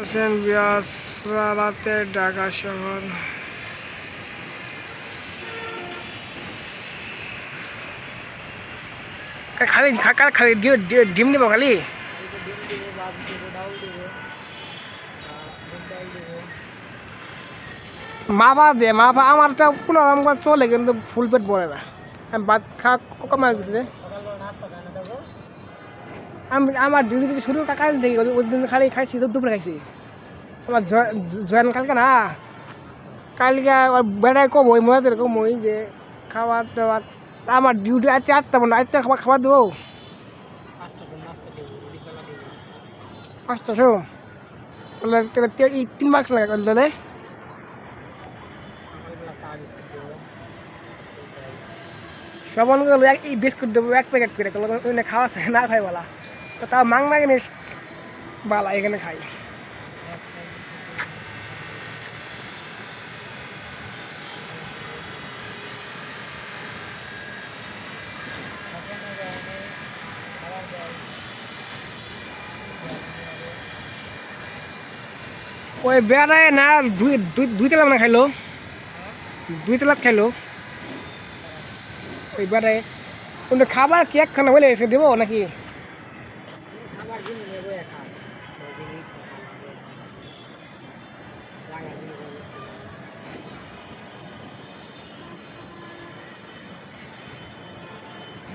আছেন বিয়াস রাতে ঢাকা শহর। খালি খালি ডিম দিব খালি মা ভাত দে মা ভাত আমার তো কোনো রকম করে চলে কিন্তু ফুল পেট পড়ে না। আমি ভাত খাওয়া কমে গেছে। আমি আমার ডিউটি যদি শুরু কাল থেকে ওই দিন খালি খাইছি দুপুরে খাইছি। আমার জয়েন কালকে না কালকে বেড়ায় কব ওই মজাদের কম ওই যে খাবার টাবার আমার ডিউটি আছে 8টা মানে 8টা খাবার দেবো 5টা শো তাহলে 3 মার্ক লাগে তাহলে সবন গেল এই বিস্কুট দেবো 1 প্যাকেট করে খাওয়া না খাই বলা তো তাও মাংনা জিনিস বালা এখানে খাই। ওই বেড়ায় না দুই তেলা মানে খাইলো 2 তেলা খাইলো ওই বেড়ায় কিন্তু খাবার কি একখানা বলে এসে দেবো নাকি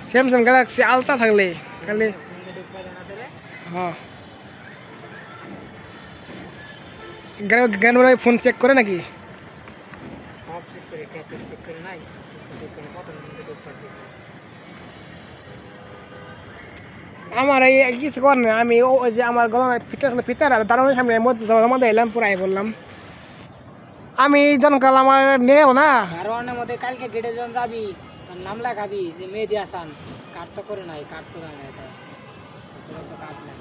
স্যামসাং গ্যালাক্সি আলট্রা থাকলে খালি হ্যাঁ জ্ঞান ফোন চেক করে নাকি আমার এই কিছু কর না আমি ওই যে আমার গলায় ফিতার দাঁড়ানোর সামনে মধ্যে এলাম পুরাই বললাম আমি জনকাল আমার নেও না ধারণের মধ্যে কালকে গেটে যখন যাবি তার নাম লেখাবি যে মেহেদি হাসান কাট তো করে নাই কাট তো জানে এটা তো কাট নাই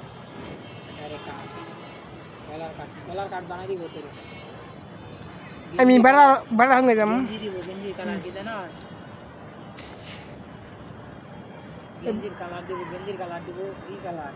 ডাইরেক্ট কাট কলার কাট বানাই দিব তোর আমি বেড়া সঙ্গে যাম গেঞ্জির কালার কি জানো গেঞ্জির কালার দিব এই কালার